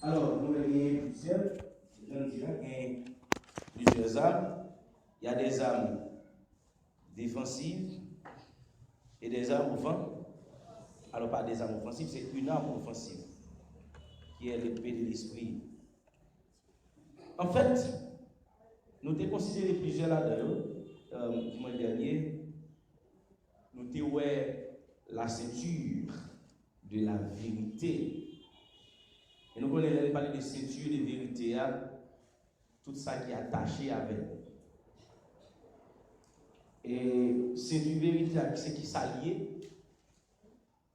Alors, nous avons plusieurs armes. Il y a des armes défensives et des armes offensives. Alors, pas des armes offensives, c'est une arme offensive qui est l'épée de l'esprit. En fait, nous avons considéré plusieurs là-dedans. Du mois dernier, nous avons la ceinture de la vérité. Et nous connaissons parler de ceinture de vérité, tout ça qui est attaché avec. Et ceinture de vérité, c'est qui s'allie.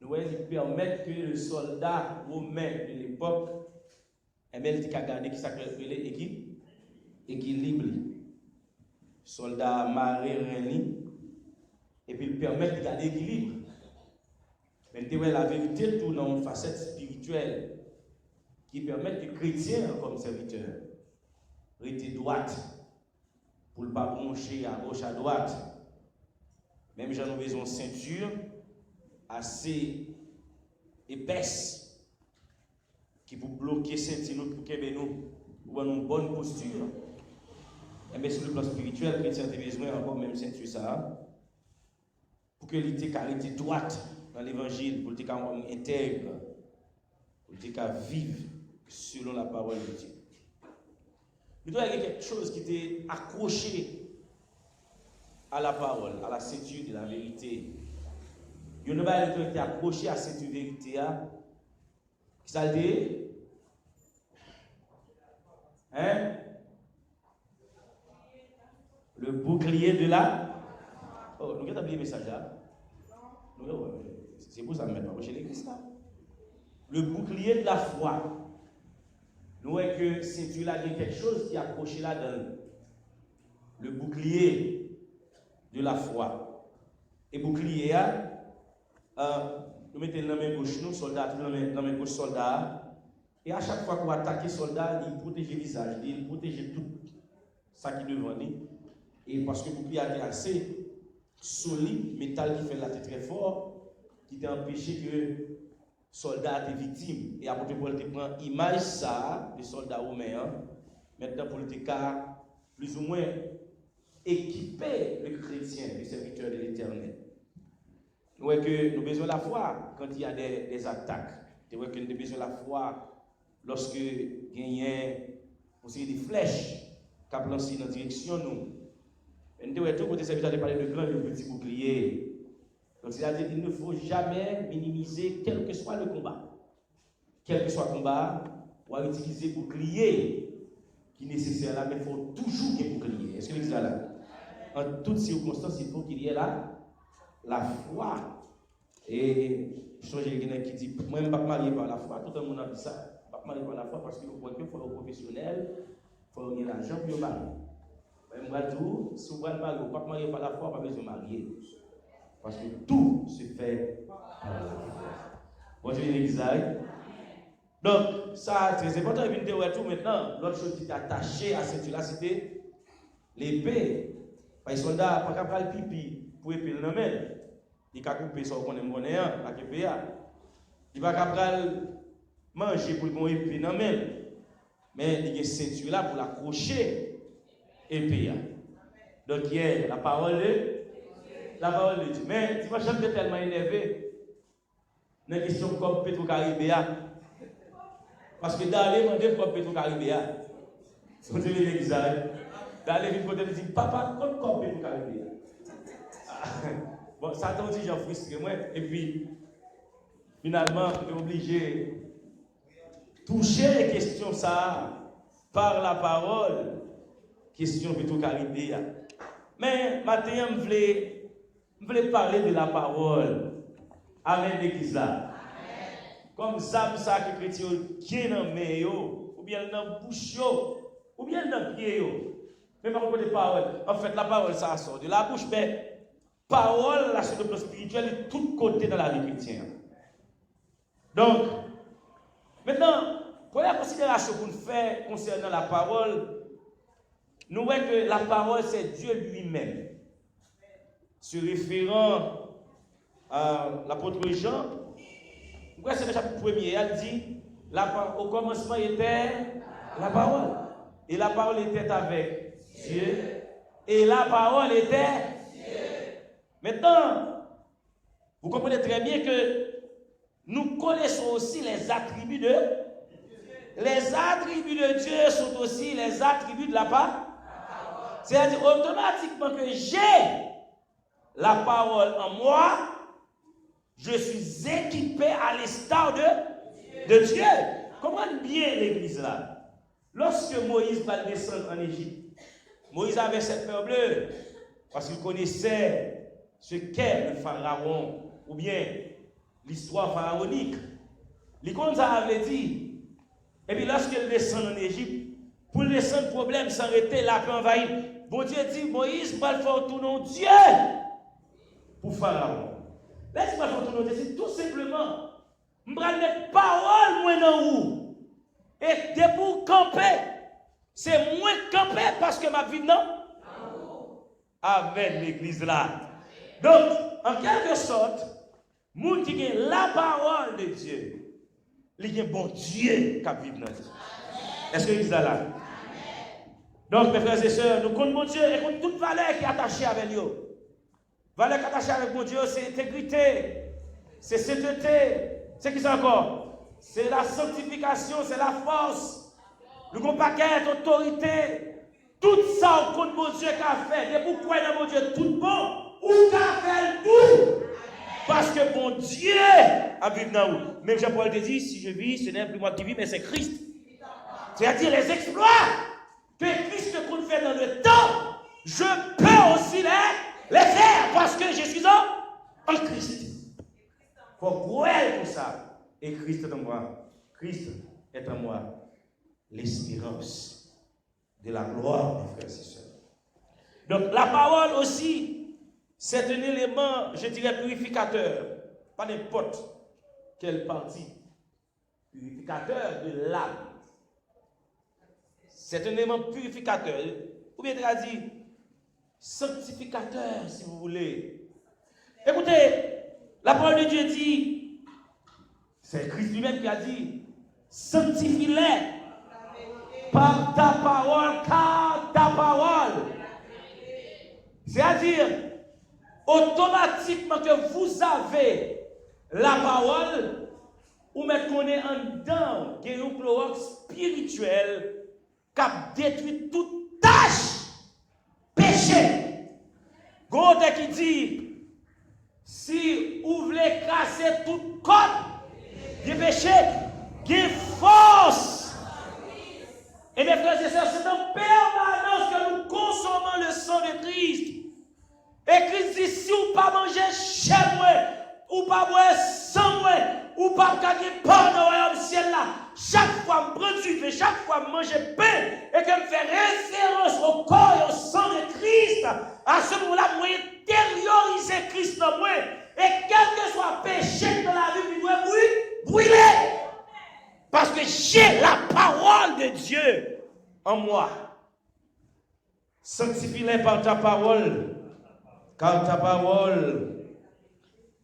Nous voyons qu'il permet que le soldat romain de l'époque, il a gardé qui s'appelle équilibre. Soldat maré et puis il permet de garder l'équilibre. Mais la vérité tourne dans une facette spirituelle qui permet que chrétien comme serviteur rester droite pour ne pas broncher à gauche à droite. Même j'en ai besoin de ceinture assez épaisse qui pour bloquer ceinture pour que nous ou une bonne posture. Et bien sur le plan spirituel, chrétien a besoin encore même ceinture ça pour que l'été carité droite dans l'évangile, pour que l'homme intègre, pour que vivre selon la parole de Dieu. Il doit y avoir quelque chose qui était accroché à la parole, à la ceinture de la vérité. Il y a une qui était accroché à la ceinture de la vérité. Qui ça dit? Hein? Le bouclier de la. Oh, nous avons oublié le message là. C'est pour ça que je ne vais pas chez l'église là. Le bouclier de la foi. Nous voyons que ceinture là, il y a quelque chose qui est accroché là-dedans. Le bouclier de la foi. Et bouclier, nous mettons dans la main gauche, nous, soldats, dans la main gauche, soldats. Et à chaque fois qu'on attaque les soldats, il protège le visage, il protège tout ça qui est devant lui. Et parce que le bouclier est assez solide, métal qui fait la tête très fort, qui t'a empêché que le soldat était victime. Et après, pour te prendre image ça, les soldats romains, maintenant pour le cas plus ou moins équiper le chrétien, le serviteur de l'éternel. Nous voyons que nous avons besoin de la foi quand il y a des attaques. Nous voyons que nous avons besoin de la foi lorsque il y a des flèches qui ont lancé dans la direction nous. Et nous avons côté serviteur de parler de grand et de petit bouclier. Donc c'est-à-dire qu'il ne faut jamais minimiser quel que soit le combat. Quel que soit le combat, on va utiliser bouclier qui est nécessaire là, mais il faut toujours qu'il y ait bouclier. Est-ce que vous êtes là? En toutes circonstances, il faut qu'il y ait là la foi. Et je crois qu'il y a quelqu'un qui dit, moi je ne suis pas marié par la foi, tout le monde a dit ça. Je ne suis pas marié par la foi parce qu'il faut être professionnel, il faut avoir l'argent pour se marier. Moi je dis, si vous ne êtes pas marié par la foi, pas besoin de marier. Parce que tout se fait par la foi. Bon, je viens l'église. Donc, ça c'est très important. Et puis, tout maintenant, l'autre chose qui est attachée à cette là, c'était l'épée. Les soldats, pas qu'à le pipi pour épée le nommer. Il a coupé ça qu'on aime connaître avec épée. Il va qu'à manger pour qu'on épée non mais il y a une ceinture là pour l'accrocher épée. Donc il y a la parole de Dieu. Mais tu vas jamais tellement énervé dans la question comme Petro-Caribéa. Parce que d'aller demander comme Petro-Caribéa. Si vous avez l'église, d'aller vite côté dire papa comme Petro-Caribéa. Bon, ça t'a dit j'en frustré moi et puis finalement on est obligé de toucher les questions ça par la parole, question Petro-Caribéa. Mais maintenant je voulais parler de la parole. Amen l'église là. Comme ça que chrétien qui est dans main ou bien dans bouche ou bien dans pied mais par contre des paroles. En fait la parole ça sort de la bouche mais parole là sur le plan spirituel de tous côtés dans la vie chrétienne. Donc maintenant première considération qu'on fait concernant la parole, nous voyons que la parole c'est Dieu lui-même. Se référant à l'apôtre Jean, c'est le chapitre 1er, elle dit Au commencement était la parole. Et la parole était avec Dieu. Et la parole était Dieu. Maintenant, vous comprenez très bien que nous connaissons aussi les attributs de Dieu. Les attributs de Dieu sont aussi les attributs de la parole. C'est-à-dire automatiquement que j'ai la parole en moi, je suis équipé à l'instar de Dieu. Comprenez bien l'église là. Lorsque Moïse va descendre en Égypte, Moïse avait cette peur bleue parce qu'il connaissait ce qu'est le pharaon ou bien l'histoire pharaonique. Les ça avait dit. Et puis lorsqu'il descend en Égypte, pour descendre problème s'arrêter, la paix envahie. Bon Dieu dit, Moïse, va faire tourner Dieu pour Pharaon. Laisse-moi faire tourner Dieu, c'est tout simplement, je vais mettre parole moins dans vous. Et de pour camper, c'est moins camper parce que ma vie non. Avec l'église là. Donc, en quelque sorte, moun qui a la parole de Dieu, il y a un bon Dieu qui vit dans Dieu. Est-ce que l'église là? Donc, mes frères et sœurs, nous connaissons mon Dieu et connaissons toute valeur qui est attachée avec lui. Valeur qui est attachée avec mon Dieu, c'est intégrité, c'est sainteté, c'est qui c'est encore? C'est la sanctification, c'est la force, le gros paquet, l'autorité. Tout ça, on compte mon Dieu qui a fait. Et pourquoi il a mon Dieu tout bon? Ou qu'a fait tout? Parce que mon Dieu a vécu dans nous. Même Jean-Paul te dit, si je vis, ce n'est plus moi qui vis, mais c'est Christ. C'est-à-dire les exploits que Christ compte faire dans le temps, je peux aussi les faire parce que je suis en Christ. Il faut croire tout ça. Et Christ est en moi. Christ est en moi. L'espérance de la gloire, mes frères et sœurs. Donc la parole aussi, c'est un élément, je dirais, purificateur. Pas n'importe quelle partie. Purificateur de l'âme. C'est un élément purificateur. Ou bien dit sanctificateur, si vous voulez. Écoutez, la parole de Dieu dit, c'est Christ lui-même qui a dit, sanctifie-les par ta parole, car ta parole. C'est-à-dire, automatiquement que vous avez la parole, ou mettre qu'on est en dedans, qui est un cloaque spirituel, qui a détruit toute tâche, péché. Gaude qui dit, si vous voulez casser toute côte du péché, qui force. Et mes frères et sœurs, c'est en permanence que nous consommons le sang de Christ. Et Christ dit, si vous ne pas manger chez moi, ou pas boire sans moi, ou pas gagner pas dans le royaume ciel là, chaque fois je prends du vin, chaque fois je mange pain, et que je fais référence au corps et au sang de Christ, à ce moment-là, je intérioriser Christ dans moi, et quel que soit péché dans la vie, il doit brûler. Parce que j'ai la parole de Dieu en moi. Sanctifie-les par ta parole, car ta parole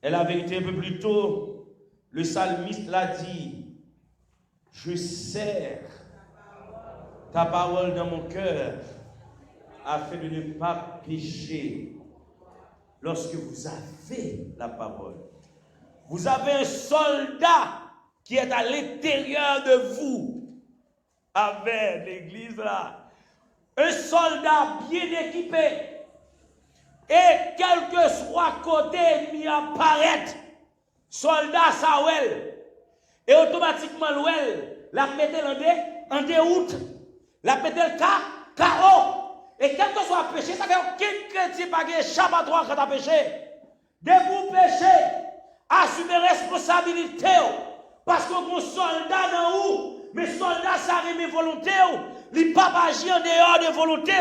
est la vérité. Un peu plus tôt, le psalmiste l'a dit, je serre ta parole dans mon cœur afin de ne pas pécher. Lorsque vous avez la parole, vous avez un soldat qui est à l'intérieur de vous, avec l'église là. Un soldat bien équipé. Et quel que soit côté ennemi apparaît, soldat Saouel, et automatiquement l'ouel, la mettez en déroute, la mettez le KO. Et quel que soit péché, ça fait aucun chrétien pas de échappatoire quand tu as péché. Dès que vous péchez, assumez responsabilité. Parce qu'on a un soldat dans vous, mais soldat ça remet volonté, il ne peut pas agir en dehors de volonté.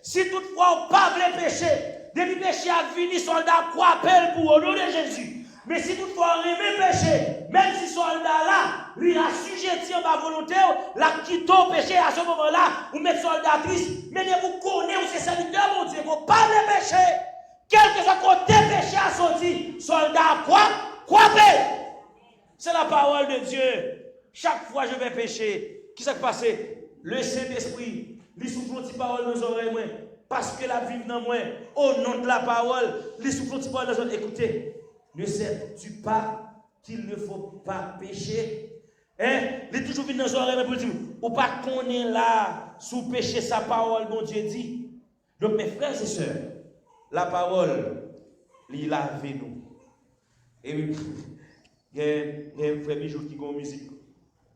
Si toutefois on ne pas le péché, depuis péché a fini, soldat quoi appelle pour au nom de Jésus. Mais si toutefois on remet péché, même si soldat là, il a assujetti en ma volonté, la quitte au péché à ce moment-là, vous mettez soldat triste, mais vous connaissez, c'est serviteur mon Dieu, vous pas le péché. Quel que soit côté péché à sorti, soldat quoi appelle. C'est la parole de Dieu chaque fois je vais pécher, qui s'est passé? Le Saint-Esprit, il souffle une parole dans les oreilles, moi, parce que la vie dans moi, au nom de la parole, il souffle une parole dans les oreilles. Écoutez, ne sais-tu pas qu'il ne faut pas pécher? Hein? Il est toujours venu dans les oreilles pour dire, ou pas qu'on est là, sous péché sa parole, bon Dieu dit. Donc mes frères et sœurs, la parole, il lave nous. Et il y a un frère Bijou qui a une musique.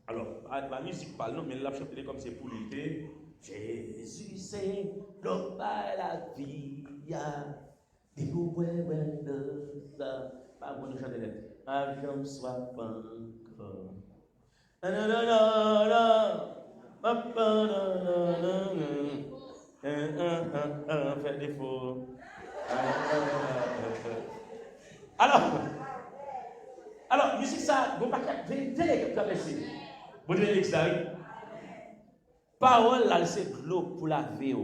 Alors, la musique parle, non, mais la chanter comme c'est pour l'été. Jésus, c'est l'homme par la vie. Et vous, ça. Pas bon, nous chanter là. Je sois pas encore. Fait défaut. Alors, musique ça, vous ne pouvez pas vérité comme ça. Vous dites ça, oui. Parole là, c'est de l'eau pour laver.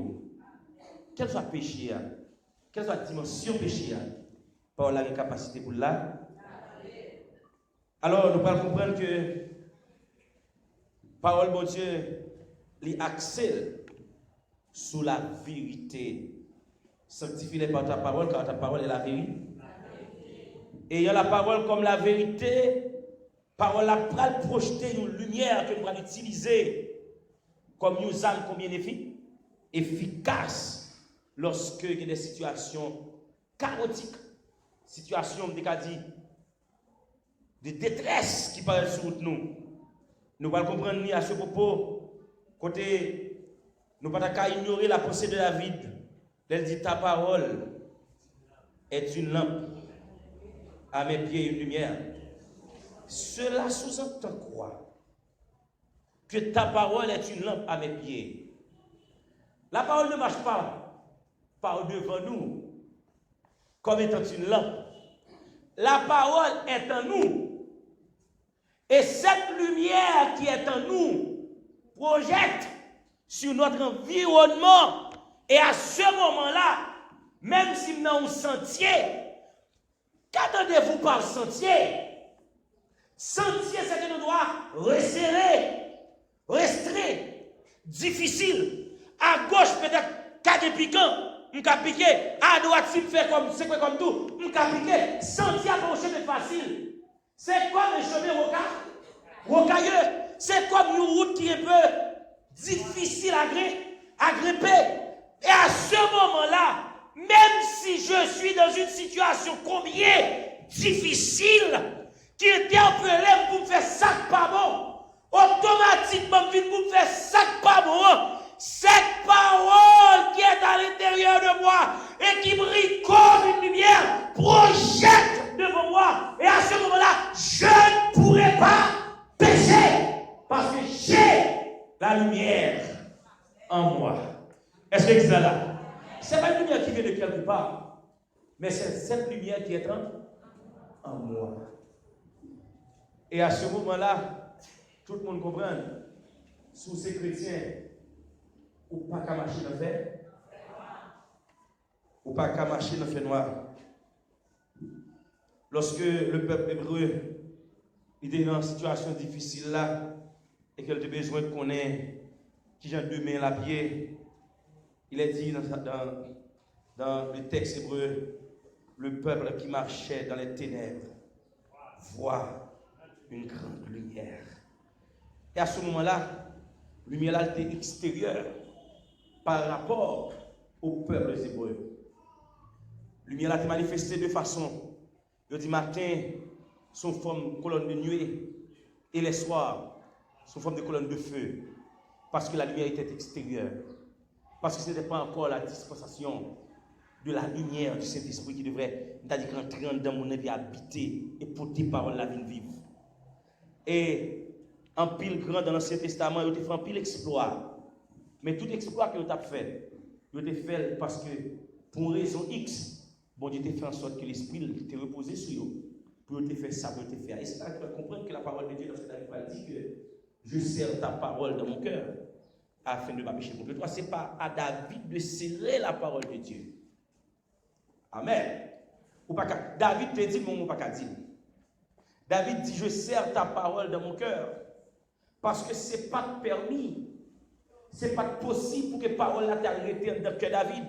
Quel soit péché, quelle soit dimension péché, parole a une capacité pour laver. Alors, nous pouvons comprendre que parole, bon Dieu, les accède sous la vérité. Sanctifie-les par ta parole, car ta parole est la vérité. Et il y a la parole comme la vérité, parole la projeter une lumière que nous allons utiliser comme une arme combien efficace lorsque il y a des situations chaotiques, situations de détresse qui paraissent sur nous. Nous allons comprendre ni à ce propos, côté, nous ne pouvons pas ignorer la pensée de David. Elle dit ta parole est une lampe à mes pieds une lumière. Cela sous-entend quoi? Que ta parole est une lampe à mes pieds. La parole ne marche pas par devant nous comme étant une lampe. La parole est en nous. Et cette lumière qui est en nous projette sur notre environnement. Et à ce moment-là, même si nous avons un sentier, qu'attendez-vous par sentier? Sentier, c'est que nous devons resserrer, restreindre, difficile. À gauche, peut-être, cas de piquant, on peut piquer. À droite, si on fait comme c'est comme tout, on peut piquer. Sentier pour un chemin facile. C'est comme un chemin rocailleux. C'est comme une route qui est un peu difficile à grimper. Et à ce moment-là, même si je suis dans une situation combien difficile, qui interpelle pour me faire ça pas bon, automatiquement, pour me faire ça pas bon, cette parole qui est à l'intérieur de moi et qui brille comme une lumière projette devant moi. Et à ce moment-là, je ne pourrai pas pécher parce que j'ai la lumière en moi. Est-ce que c'est là? Ce n'est pas une lumière qui vient de quelque part, mais c'est cette lumière qui est en moi. Et à ce moment-là, tout le monde comprend, sous ces chrétiens, ou pas qu'à marcher dans le fait, ou pas qu'à marcher dans le fait noir. Lorsque le peuple hébreu était dans une situation difficile là, et qu'il a besoin de connaître qui j'ai deux mains la pied, il est dit dans le texte hébreu, le peuple qui marchait dans les ténèbres voit une grande lumière. Et à ce moment-là, la lumière était extérieure par rapport au peuple hébreu. La lumière a été manifestée de façon, le matin, sous forme de colonne de nuée, et les soirs, sous forme de colonne de feu, parce que la lumière était extérieure. Parce que ce n'était pas encore la dispensation de la lumière du Saint-Esprit qui devrait, c'est-à-dire rentrer dans mon vie, habiter et porter parole la vie vive. Et en pile grand dans l'Ancien Testament, il a fait un pile exploit. Mais tout exploit que vous avez fait, vous avez fait parce que, pour une raison X, bon Dieu a fait en sorte que l'Esprit était reposé sur vous. Pour te faire ça, pour te faire. Et c'est là que tu comprendre que la parole de Dieu, dans cette année, dit que je serre ta parole dans mon cœur, afin de ne pas pécher contre toi. Ce n'est pas à David de serrer la parole de Dieu. Amen. Ou pas David te dit, mon pas qu'à dire. David dit, je serre ta parole dans mon cœur. Parce que ce n'est pas permis. Ce n'est pas possible pour que parole la arrêtée dans le cœur David.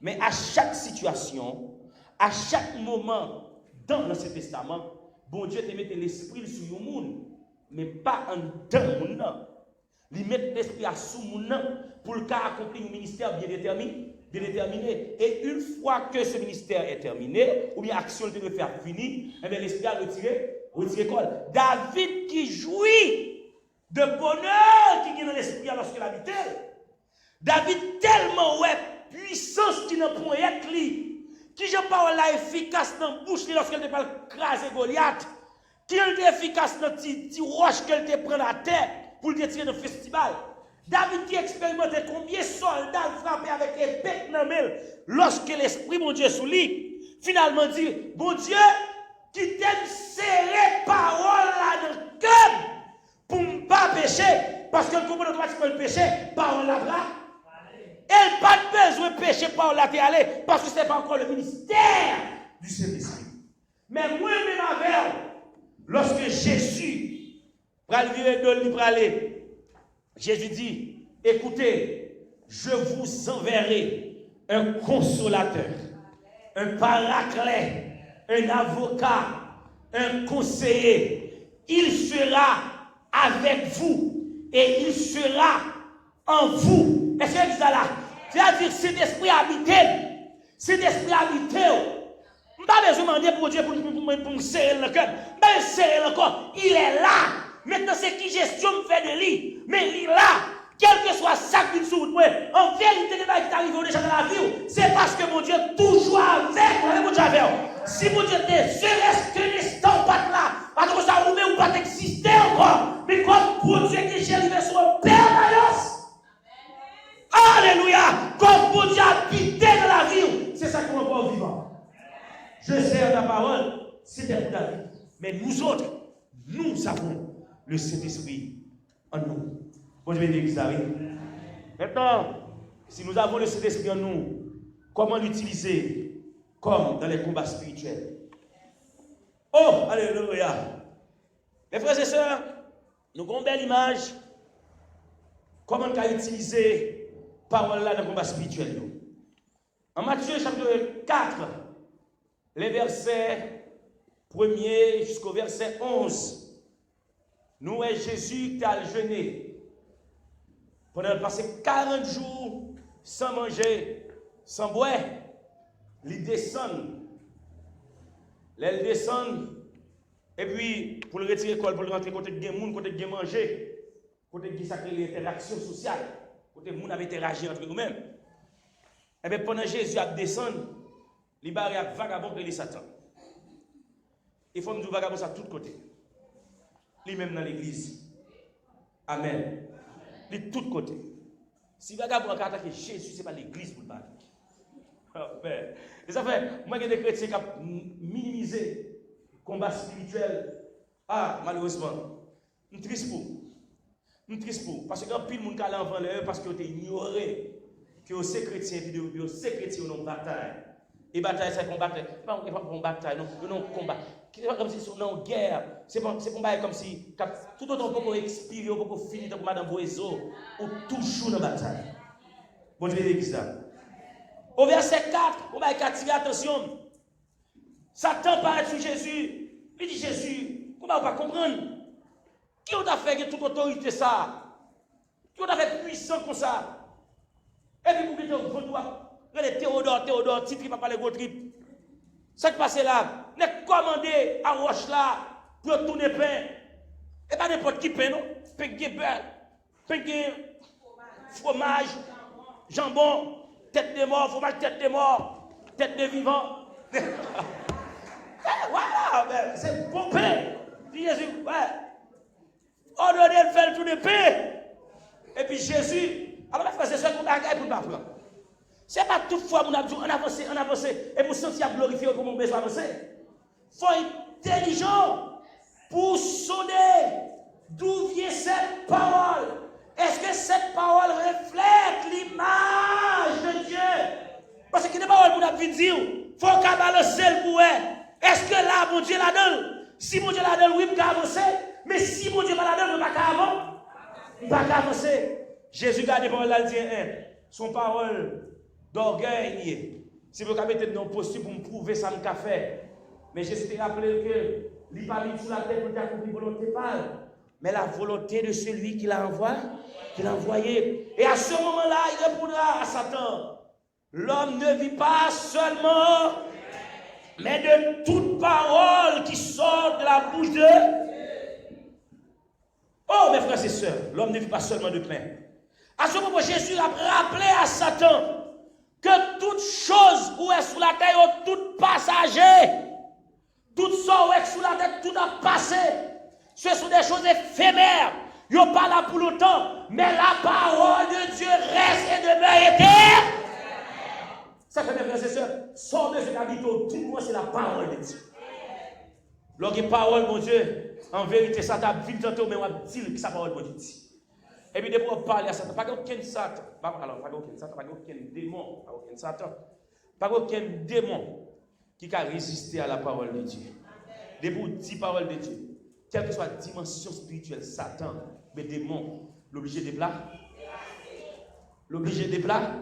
Mais à chaque situation, à chaque moment dans l'Ancien Testament, bon Dieu te met l'esprit sur le monde, mais pas en dedans le monde. Il met l'esprit sous le monde pour le cas accomplir un ministère bien déterminé. Et une fois que ce ministère est terminé, ou bien l'action de faire fini, eh bien l'esprit a retiré col. David qui jouit de bonheur qui est dans l'esprit lorsqu'il habitait. David tellement puissance qui n'a point être li, qui je parle là efficace dans la bouche lorsqu'elle te parle craser Goliath, qui est efficace dans petit roche qu'elle te prend la tête pour le tirer dans le festival. David qui expérimentait combien de soldats frappés avec épée dans la lorsque l'esprit, mon Dieu, sous lui, finalement dit, mon Dieu, qui t'aime serrer parole là dans le cœur pour ne pas pécher, parce que le comprend automatiquement le péché, parole là, elle n'a pas besoin de pécher parole là, aller, parce que ce n'est pas encore le ministère du Saint-Esprit. Mais moi-même avec, lorsque Jésus va le virer de lui pour aller, Jésus dit, écoutez, je vous enverrai un consolateur, un paraclet, un avocat, un conseiller. Il sera avec vous et il sera en vous. Est-ce que vous êtes là? C'est-à-dire, cet esprit habité, cet esprit habité, je n'ai pas besoin de demander pour Dieu pour me serrer le cœur. Je vais serrer le corps. Il est là. Maintenant, c'est qui gestion me fait de lui. Mais il est là. Quel que soit ça qui nous moi, en vérité, qui t'arrive déjà dans la vie, c'est parce que mon Dieu est toujours avec moi. Si mon Dieu était serait-ce qu'un instant pas là, alors ça ou pas exister encore. Mais comme pour Dieu qui j'ai arrivé sur un permanence. Alléluia. Comme pour Dieu habiter dans la vie, c'est ça qu'on va pas vivant. Je sers la parole, c'était pour David. Mais nous autres, nous avons le Saint-Esprit en nous. Bon, je vais dire ça, oui. Maintenant, si nous avons le Saint-Esprit en nous, comment l'utiliser comme dans les combats spirituels? Oh, alléluia. Mes frères et sœurs, nous avons une belle image. Comment on peut utiliser parole là dans le combat spirituel? En Matthieu chapitre 4, les versets 1er jusqu'au verset 11, nous et Jésus qui a jeûné pendant passer 40 jours sans manger, sans boire. Ils descendent. Ils descendent. Et puis, pour le retirer, pour le rentrer, côté de monde, côté de manger, côté de ça crée l'interaction sociale, côté de monde avait interagi entre nous-mêmes. Et bien, pendant Jésus a descendu, il y a vagabond et les Satan. Il faut me dire vagabond à tous côtés. Lui-même dans l'église. Amen. De tous côtés. Si vagabond a attaqué Jésus, ce n'est pas l'église pour le battre. Et ça fait, moi, j'ai des chrétiens qui ont minimisé le combat spirituel. Ah, malheureusement, je suis triste pour. Je suis triste pour. Parce que quand pile monde qui allait avant l'heure, parce que vous avez ignoré que ces chrétiens, ces chrétiens ont une bataille. Et bataille, c'est un combat. Pas une bataille, non, combat. C'est pas comme si c'est une guerre. C'est pas comme si tout autant qu'on peut expirer, on peut finir comme Madame Boiseau, ou toujours dans la bataille. Bon, je vais dire ça. Au verset 4, on va attirer attention. Satan parle sur Jésus. Il dit Jésus, comment on va comprendre? Qui on a fait toute autorité ça? Qui on a fait puissant comme ça? Et puis pour que tu regardez Théodore, titre qui va parler gros trip. Ça qui passe là, n'est commandé à roche là pour tourner pain. Et pas n'importe qui pain, non? Pain de beurre, pain de fromage, jambon, tête de mort, fromage tête de mort, tête de vivant. Voilà, c'est bon pain. Dit Jésus, ouais. Ordonnez de faire le tour de pain. Et puis Jésus, alors c'est ça qu'on a pour ne pas prendre. Ce n'est pas toutefois qu'on a dit on avance, et pour sentir glorifier comme on besoin avancer. Il faut être intelligent pour sonner d'où vient cette parole. Est-ce que cette parole reflète l'image de Dieu? Parce qu'il n'est pas parole pour nous dire, il faut qu'on balance le pour est-ce que là, mon Dieu la donne? Si mon Dieu la donne, oui, on peut avancer. Mais si mon Dieu ne la donne, on ne peut pas avancer. Pas avancer. Jésus garde parole là, il dit, son parole d'orgueil. Si vous mettez dans posture pour me prouver ça, me fait. Mais Jésus t'a rappelé que il pas mis sur la tête pour accomplir volonté pas, mais la volonté de celui qui l'a envoyé. Et à ce moment-là, il répondra à Satan. L'homme ne vit pas seulement, mais de toute parole qui sort de la bouche de... Oh, mes frères et sœurs, l'homme ne vit pas seulement de pain. À ce moment, Jésus a rappelé à Satan que toute chose où est sous la terre, tout passager, tout ça où est sous la terre, tout a passé. Ce sont des choses éphémères. Ils n'ont pas là pour longtemps, mais la parole de Dieu reste et demeure éternelle. Ça fait mes frères et sœurs, sort de cet habit, tout moi c'est la parole de Dieu. Lorsque parole, mon Dieu, en vérité, ça t'a vite tantôt, mais on va dire que sa parole, mon Dieu. Et puis, depuis qu'on parle à Satan, pas aucun Satan, alors, pas aucun Satan, pas aucun démon, pas aucun Satan, pas aucun démon qui a résisté à la parole de Dieu. Depuis qu'on dit parole de Dieu, quelle que soit la dimension spirituelle, Satan, mais démon, l'obligé de plat. L'obligé de plat.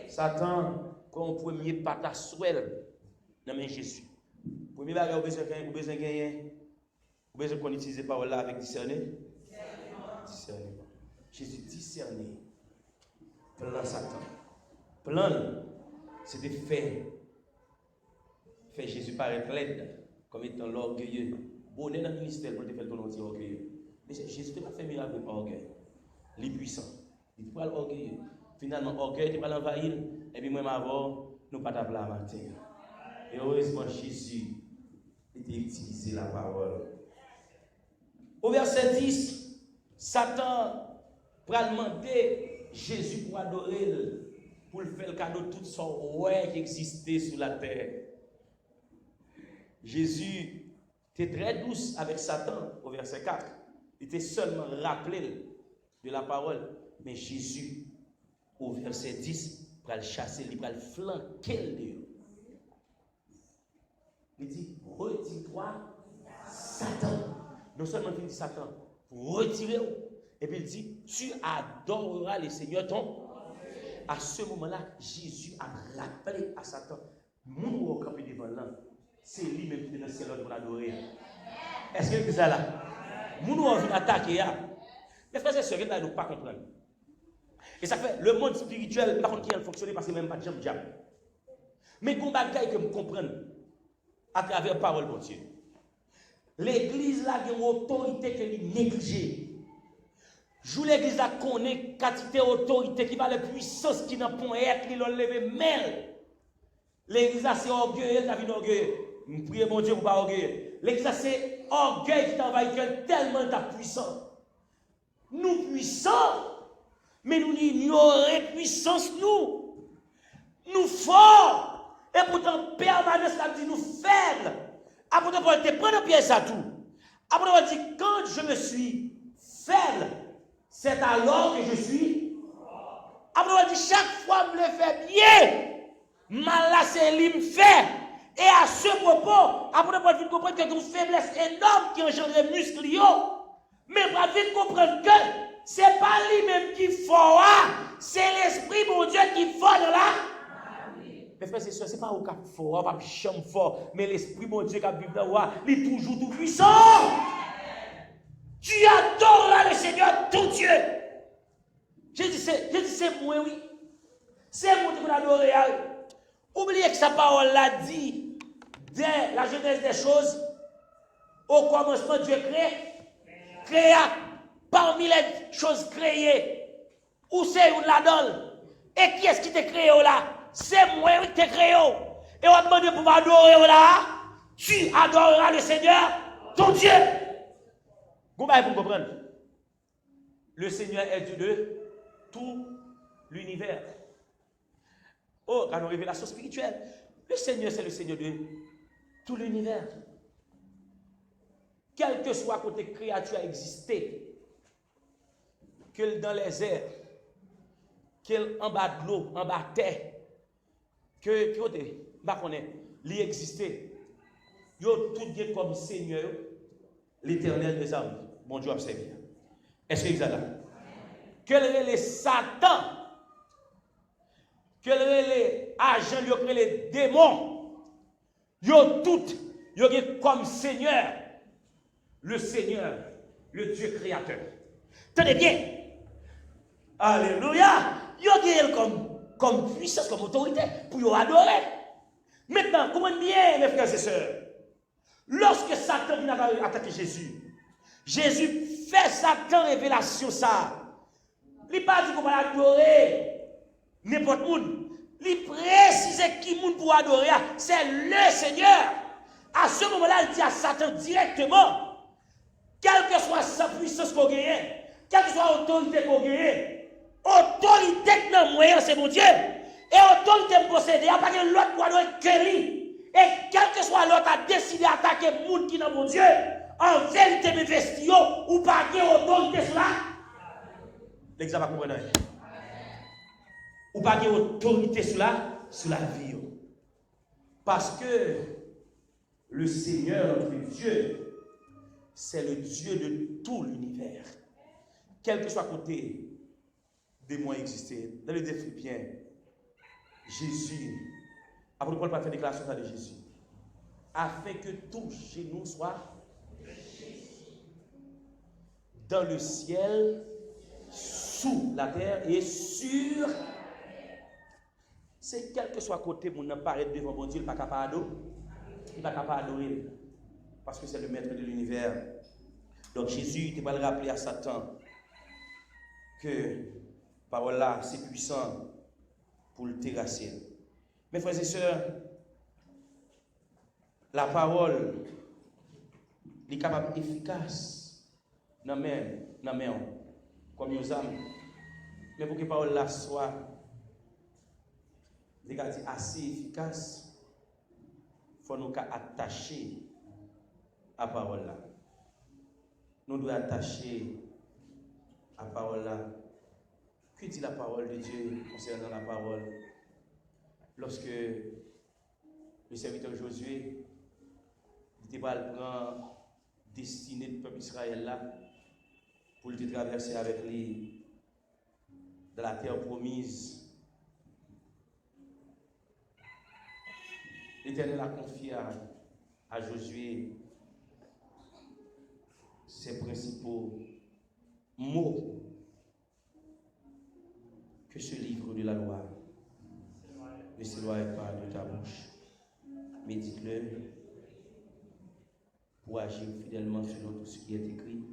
Satan, comme premier patasouel, non mais Jésus. Premier bagage, vous besoin de gagner, vous besoin qu'on utilise la parole là avec discernement. Discernement. Jésus discerné. Plan Satan. Plan, c'était faire Jésus paraître laide, comme étant l'orgueilleux. Bonnet dans le ministère pour te faire ton anti-orgueilleux. Mais Jésus ne pas fait miracle avec orgueil. Les puissants. Il faut l'orgueilleux. Finalement, orgueil, tu vas l'envahir. Et puis, moi, avant, nous ne pas t'appeler à matin. Et heureusement, Jésus était utilisé la parole. Au verset 10, Satan va demander Jésus pour adorer, pour le faire le cadeau de tout son ouais qui existait sur la terre. Jésus était très douce avec Satan au verset 4. Il était seulement rappelé de la parole. Mais Jésus, au verset 10, va le chasser, il va le flanquer. Il dit, retire-toi, Satan. Non seulement il dit Satan, retirez-vous. Et puis il dit, tu adoreras le Seigneur ton. À ce moment-là, Jésus a rappelé à Satan, mon au campé devant là, c'est lui-même qui est dans le ciel pour l'adorer. Est-ce que vous êtes là? Mon a envie d'attaquer. Les frères et sœurs, ils ne peuvent pas comprendre. Et ça fait, le monde spirituel, par contre, qui a fonctionné parce que même pas de jambes. Mais qu'on bagaille que me comprenne à travers la parole de Dieu. L'église là a une autorité qu'elle est négligée. Jou l'église là connaît quantité d'autorité qui va la puissance qui n'a pas être, qui l'a levé mêle. L'église là c'est orgueil, elle a vu orgueil. Je prie mon Dieu pour pas orgueil. L'église là c'est orgueil qui t'envahit tellement ta puissance. Nous puissants, mais nous ignorons puissance nous. Nous forts. Et pourtant permanence ça dit nous faibles. Après Paul te prend le piège à tout. Après Paul dit quand je me suis faible, c'est alors que je suis. Après Paul dit chaque fois je me le fais bien, mal là c'est lui me fait. Et à ce propos, après Paul vite comprendre que une faiblesse énorme qui engendre les muscles. Mais Paul vite comprendre que c'est pas lui-même qui est fort, c'est l'esprit mon Dieu qui est fort là. Mais frère, ce n'est pas au cap fort, pas chambre fort, mais l'esprit mon Dieu qui vit dans moi, il est toujours tout puissant. Tu adoreras le Seigneur ton Dieu. Je dis c'est moi, oui. C'est moi qui l'adorer. Oubliez que sa parole l'a dit dès la genèse des choses. Au commencement, Dieu créa parmi les choses créées. Où c'est où la donne? Et qui est-ce qui t'a créé là? C'est moi qui t'ai créé. Et on va demander pour m'adorer là. Tu adoreras le Seigneur, ton Dieu. Vous pouvez comprendre. Le Seigneur est Dieu de tout l'univers. Oh, quand on révélation spirituelle, le Seigneur c'est le Seigneur de tout l'univers. Quel que soit côté créature a existé, que dans les airs, que en bas de l'eau, en bas de terre, que côté, bah connaît, il existait. Yo tout bien comme Seigneur, l'Éternel des armées. Bon Dieu observe. Est-ce que vous êtes là? Quel est les Satan? Quel est les agents? Quel est les démons? Yo tout, yo comme Seigneur, le Seigneur, le Dieu créateur. Tenez bien. Alléluia. Yo comme puissance, comme autorité pour yo adorer. Maintenant, comprenez bien, mes frères et sœurs. Lorsque Satan vient attaquer Jésus, Jésus fait Satan révélation ça. Il n'a pas dit qu'on va adorer n'importe qui. Il précise qui monde pour adorer, c'est le Seigneur. À ce moment-là, il dit à Satan directement, quelle que soit sa puissance qu'on gagne, quelle que soit l'autorité qu'on gagne, autorité dans moyen, c'est mon Dieu. Et autorité possédée, il n'y a pas de l'autre pour adorer que lui. Et quel que soit l'autre a décidé d'attaquer le monde qui est dans mon Dieu, en vérité, mes vestiaux, ou pas qu'il y ait autorité sur là. L'examen comprenant. Ou pas qu'il y ait autorité sur la vie. Parce que le Seigneur, notre Dieu, c'est le Dieu de tout l'univers. Quel que soit côté des mois existés, dans le livre des Philippiens, Jésus, après Paul va faire déclaration de Jésus, afin que tout chez nous soit dans le ciel, sous la terre et sur. C'est quel que soit côté mon apparaît devant mon Dieu, il n'est pas capable d'adorer. Parce que c'est le maître de l'univers. Donc Jésus, il va le rappeler à Satan que parole là, c'est puissant pour le terrasser. Mes frères et sœurs, la parole est capable efficace dans mes comme nos âmes. Mais pour que la parole là soit assez efficace, il faut nous attacher à la parole là. Nous devons attacher à la parole là. Que dit la parole de Dieu concernant la parole? Lorsque le serviteur Josué était prendre destinée du peuple Israël là pour le traverser avec lui dans la terre promise, l'Éternel a confié à Josué ses principaux mots que ce livre de la loi ne s'éloigne pas de ta bouche. Médite-le pour agir fidèlement selon tout ce qui est écrit,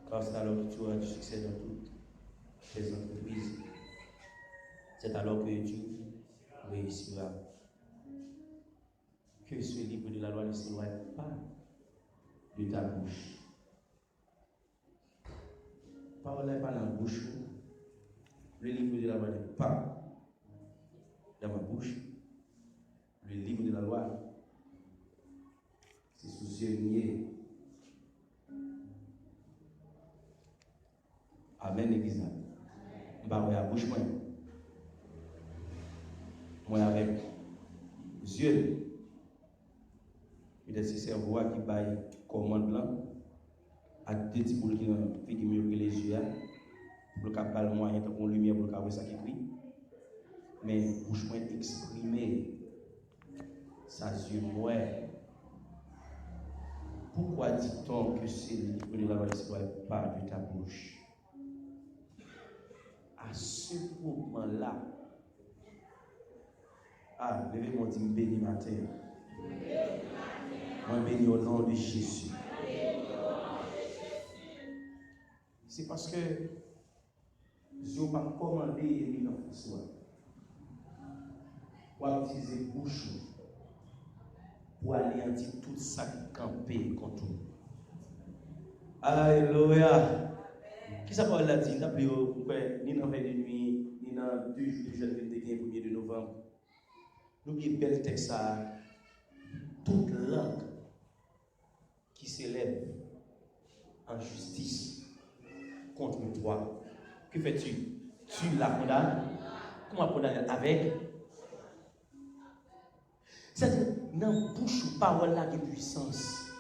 car c'est alors que tu auras du succès dans toutes tes entreprises. C'est alors que tu réussiras. Que ce livre de la loi ne s'éloigne pas de ta bouche. Parole n'est pas dans la bouche. Le livre de la loi n'est pas dans ma bouche. Le livre de la loi, c'est sous yeux niais. Amen, l'église. Je vais la bouche, moi avec yeux. Peut-être que c'est cerveau qui baille commande là, à deux petits boules qui ont fait mieux que les yeux, pour le cap le moyen de lumière pour le cap ça qui crie. Mais bouche moins exprimer sa yeux moi. Pourquoi dit-on que c'est le livre de la loi ne s'éloigne pas de ta bouche? À ce moment-là, levez mon dit béni matin. Moi béni au nom de Jésus. C'est parce que Dieu m'a commandé éminent François pour utiliser bouche pour anéantir tout ça qui campé contre nous. Alléluia. Qui ça parle là dit? Ni dans 20 de nuit, ni dans 2 jours de jeûne 1er de novembre. N'oubliez pas le texte ça. Toute langue qui s'élève en justice contre toi, que fais-tu? Tu la condamnes? Comment condamner? Avec? C'est-à-dire, dans la bouche, parole là de puissance.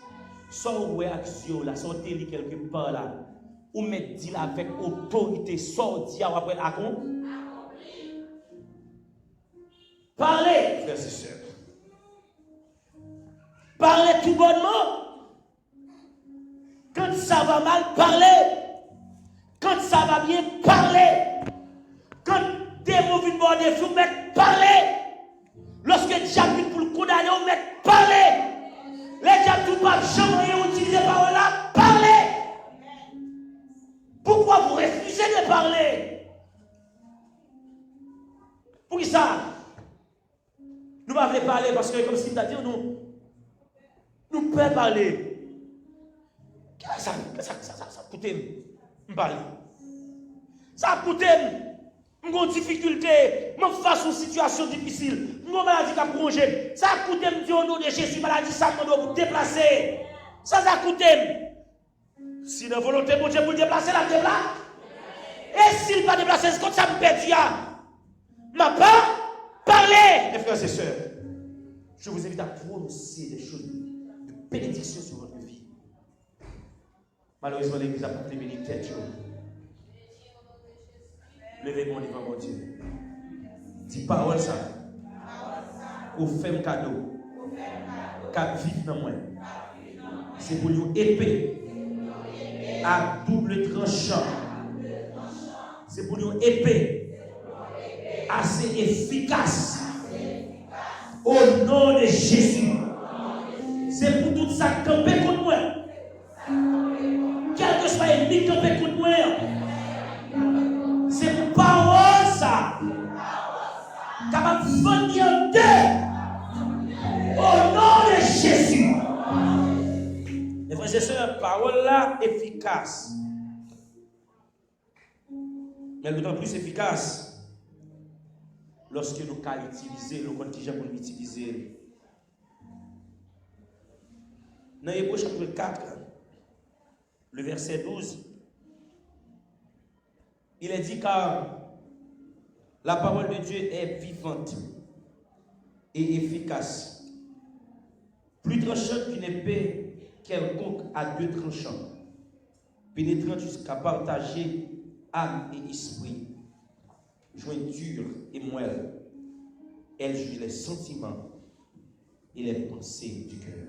Soit ou action là, soit télé quelque part là. ou met dit avec autorité, sorti après la con. Parlez, frères et sœurs. Parlez tout bonnement. Quand ça va mal, parlez. Quand ça va bien, parlez. Quand des mots viennent voir des flous, parlez. Lorsque le diable vient pour le condamner, on parlez. Les diables ne pas jamais utiliser parole là, parlez. Pourquoi vous refusez de parler? Pour qui ça? Nous ne pouvons pas parler parce que, comme si tu as dit, nous pouvons parler. Ça coûte me parler. Ça coûte une difficulté, je face à une situation difficile, une maladie qui a prolongé. Ça coûte me dire au nom de Jésus, maladie, ça doit vous déplacer. Ça coûte. Si la volonté de Dieu pour déplacer, la déplace. Et s'il pas déplacer, c'est comme ça me perd. Ma part, parlez, mes frères et sœurs. Je vous invite à prononcer des choses de bénédiction sur votre vie. Malheureusement, l'Église a pas de bénédiction. Levez-moi devant mon Dieu. Dis parole ça. Ou fait un cadeau. Cap vivre dans moi. C'est pour une épée à double tranchant. C'est pour une épée assez efficace. Au nom de Jésus. C'est pour tout ça camper contre moi. Quel que soit l'ennemi camper contre moi. C'est pour parole ça. Capable de venir en deux. Au nom de Jésus. Les frères et sœurs, parole là efficace. Mais d'autant plus efficace lorsque nous pouvons utiliser, nous contingents pour l'utiliser. Dans Hébreux chapitre 4, le verset 12, il est dit car la parole de Dieu est vivante et efficace, plus tranchante qu'une épée quelconque à deux tranchants, pénétrant jusqu'à partager âme et esprit, jointure et moelle. Elle juge les sentiments et les pensées du cœur.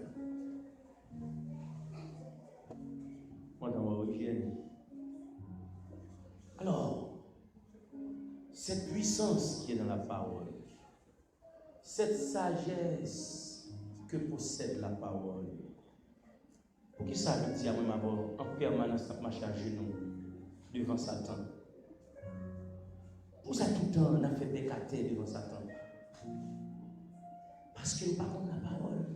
Alors, cette puissance qui est dans la parole, cette sagesse que possède la parole, pour qui ça veut dire en permanence à marcher à genoux devant Satan? Pour ça tout le temps on a fait bécater devant Satan. Parce que nous ne parlons pas la parole.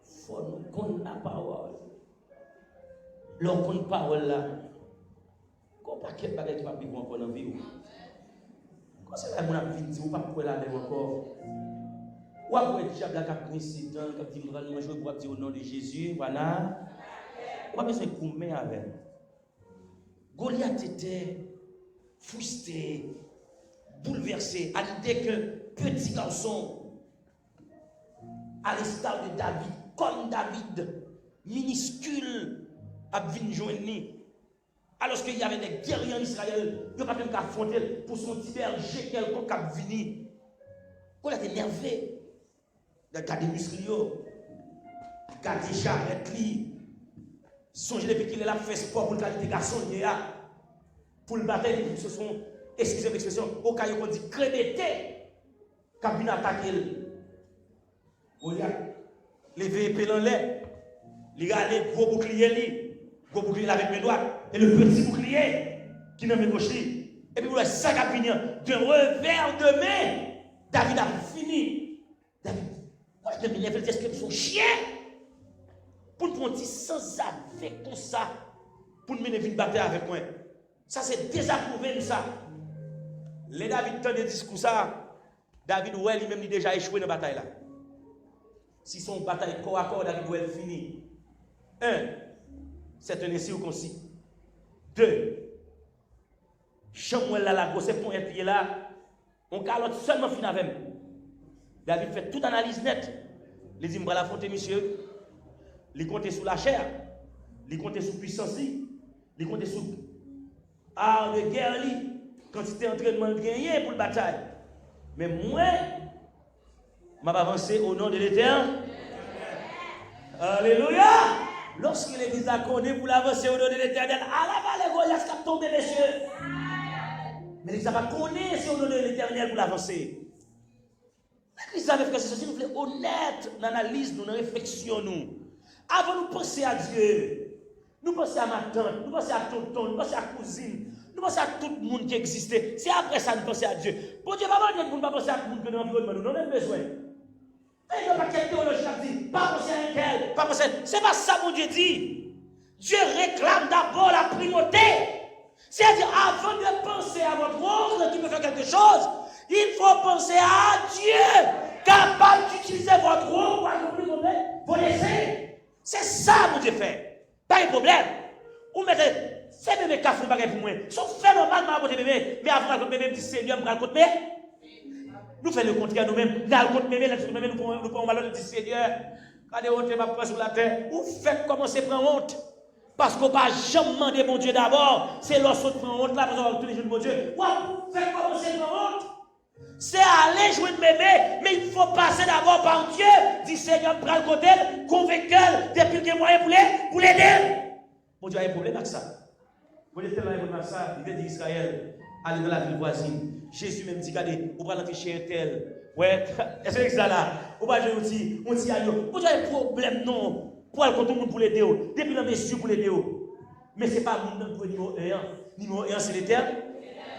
Il faut nous connaître la parole. Lorsqu'on ne parle là, qu'on pas quel bagage qui va vivre encore dans la vie. Quand c'est là qu'on a vu, on ne pas pouvoir la même encore. Ou après le diable qui a pris Satan, qui a dit, moi je vais dire au nom de Jésus, voilà. On va besoin de coumer avec. Goliath était frustré, bouleversé à l'idée que petit garçon, à l'instar de David, comme David, minuscule, a vu joindre. Alors qu'il y avait des guerriers en Israël, il n'y a pas même qu'à affronter pour son petit berger quelconque qui a venu. Quand il était énervé, il a gardé des muscles, il a gardé des jarrettes, songez depuis qu'il est là, fait sport pour le garder des garçons, il est là. Pour le battre, ce sont, excusez l'expression, au cas où on dit crédité, qui a bien attaqué. Goliath, levé épée dans l'air, il a allé gros bouclier, avec mes doigts, et le petit bouclier qui n'a pas gauche. Et puis, le sac à finir, de revers de main, David a fini. David, moi je devais faire des son chien, pour nous dire sans avec tout ça, pour nous mener une bataille avec moi. Ça, c'est désapprouvé de ça. Les David tendent des discours ça. David, ouais, lui-même, il a déjà échoué dans la bataille là. Si son bataille corps à corps, David, ouais, fini. 1. C'est un essai ou concis. 2. Chamouel là, la grosse point et pied là. On calotte seulement fin avec. David fait toute analyse nette. Il dit, je vais l'affronter, monsieur. Il compte sur la chair. Il compte sur la puissance. Il compte sur armes de guerre, quantité d'entraînement gagné pour la bataille. Mais moi, je vais avancer au nom de l'Éternel. Alléluia! Lorsque l'Église a connu pour l'avancer au nom de l'Éternel, à la vallée Goliath qui a tombé, messieurs. Mais l'Église va connaître au nom de l'Éternel pour l'avancer. L'Église avait fait ceci, nous voulons honnête dans l'analyse, dans la réflexion. Avant de penser à Dieu, nous pensons à ma tante, nous pensons à tonton, nous pensons à cousine, nous pensons à tout le monde qui existait. C'est après ça que nous pensons à Dieu. Pour Dieu, pas mal de monde ne penser à tout le monde que nous avons nous n'avons besoin. Et il n'y a pas quelle théologie qui dit, pas penser à un tel, pas penser. C'est pas ça que Dieu dit. Dieu réclame d'abord la primauté. C'est-à-dire, avant de penser à votre oncle qui peut faire quelque chose, il faut penser à Dieu, capable d'utiliser votre oncle pour accomplir vos laisser. C'est ça que Dieu fait. Pas de problème. Ou mettez, c'est bébé qui a fait pour moi. Sauf faire normalement pour bébé, mais avant que bébé me dise Seigneur, je vais le mais nous faisons le contraire nous-mêmes. Nous allons contre bébé, nous prenons malheur de Seigneur. Regardez honte va prendre sur la terre. Ou faites commencer à prendre honte. Parce qu'on ne va jamais demander bon Dieu d'abord. C'est lorsqu'on prend honte là, parce qu'on va tous les jours de bon Dieu. Ou faites commencer à prendre honte. C'est aller jouer de bébé, mais il faut passer d'abord par Dieu. Dit Seigneur, prends le côté, convainqueur, depuis qu'il y a moyen pour l'aider. Bon Dieu a un problème avec ça. Bon Dieu a tellement un problème avec ça. Il veut dire Israël, allez dans la ville voisine. Jésus même dit, regardez, on va rentrer chez un tel. Ouais, est-ce que c'est ça là? On va jouer aussi, on dit agneau. Bon Dieu a un problème, non. Pour aller contre tout le monde pour l'aider. Depuis le monsieur pour l'aider. Mais ce n'est pas le monde pour niveau 1. Niveau 1, c'est l'éternel.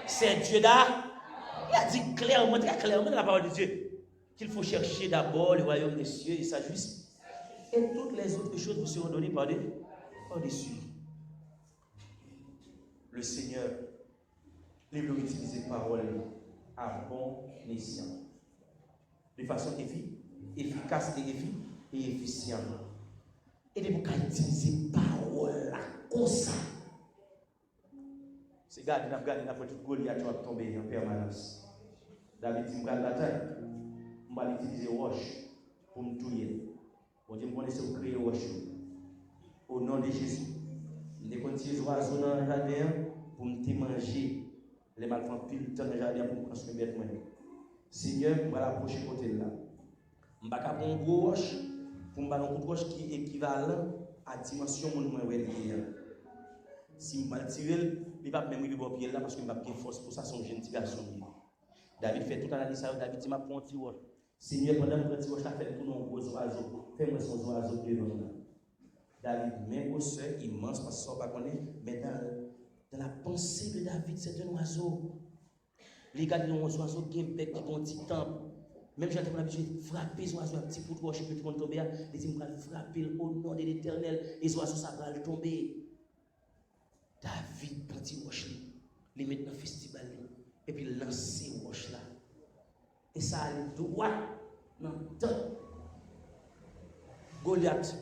C'est Dieu d'art. Il a dit clairement, très clairement dans la parole de Dieu, qu'il faut chercher d'abord le royaume des cieux et sa justice. Et toutes les autres choses vous seront données par-dessus. Le Seigneur, il veut utiliser parole à bon escient. De façon efficace et efficiente. Et de vous utiliser parole comme ça. C'est garde, il a fait tout Goliath va tomber en permanence. David dit, je vais bataille, je vais utiliser roche pour me tuer. Bon Dieu, je vais créer roche. Au nom de Jésus. Je vais continuer les oiseaux dans le jardin pour me manger. Les malfrants pile dans le jardin pour me construire bête. Seigneur, je vais l'approcher côté là. Je vais prendre une roche pour me faire une roche qui est équivalent à la dimension de mon lié. Si je vais le tirer, il va même arriver au pied là parce que je n'ai pas de force pour ça, son jeune petit garçon. David fait toute l'analyse, David dit, je prends un petit roche. Seigneur, pendant que je prends un petit roche, je fais tout mon gros oiseau. Fais-moi son oiseau devant là. David, même au seuil immense, parce que ça ne va pas connaître, mais dans la pensée de David, c'est un oiseau. Les gars, ils ont un oiseau qui est un bec, qui est un petit temple. Même j'ai l'habitude de frapper les oiseaux, un petit coup de roche, puis tout le monde tombe. Ils disent, je vais frapper au nom de l'Éternel, et les oiseaux, ça va tomber. David prend une roche, il met dans le festival, et puis il lance une roche là. Et ça allait droit dans le temps. Goliath,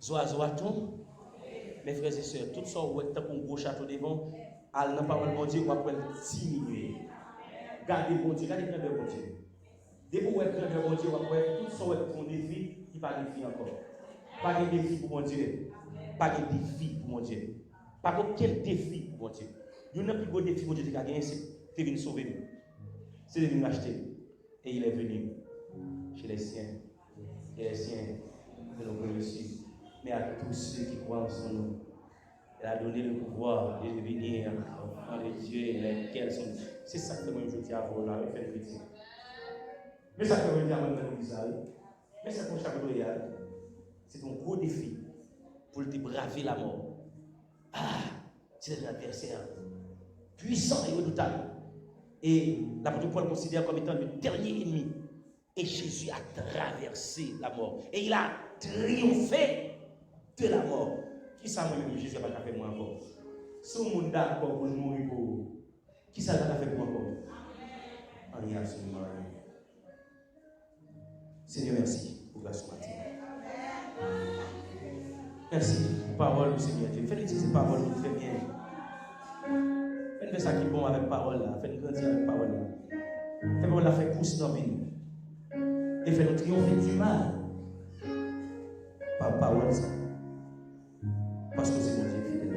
oiseau à tombe. Mes frères et sœurs, tout ça, où est un gros château devant, à la parole de mon Dieu, on va diminuer. Gardez bon Dieu, gardez bien bon Dieu. Dès que vous êtes bien bon Dieu, on va tout ça, est un défi, il n'y a pas de défi encore. Pas de défi pour mon Dieu. Pas de défi pour mon Dieu. Pas aucun défi pour mon Dieu. Il n'y a plus gros défi pour Dieu qui a gagné, c'est de venir sauver nous. C'est de venir l'acheter. Et il est venu chez les siens. Et les siens de nos reçus. Mais à tous ceux qui croient en son nom, il a donné le pouvoir de devenir enfants de Dieu, lesquels sont. C'est ça que moi je dis à vous, là, avec une critique. Mais ça que je dis à moi, mais ça que chaque royal, c'est un gros défi pour te braver la mort. Ah, c'est un adversaire puissant et redoutable. Et l'apôtre Paul considère comme étant le dernier ennemi. Et Jésus a traversé la mort. Et il a triomphé de la mort. Qui ça moi-même, Jésus n'a pas fait moi encore? Si le monde d'accord pour mourir pour vous, qui ça n'a pas fait pour moi encore? Rien, absolument rien. Seigneur, merci pour grâce matin. Merci pour la parole, Seigneur Dieu. Fais-nous dire ces paroles très bien. Fais-nous ça qui est bon avec la parole là. Fais-nous grandir avec la parole là. Fais-nous la faire pousser dans la vie. Et fais-nous triompher du mal par la parole ça. Parce que c'est mon Dieu fidèle.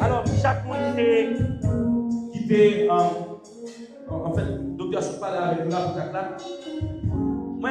Alors, chaque monde qui était, en fait, docteur Soupala avec nous là pour là, moi,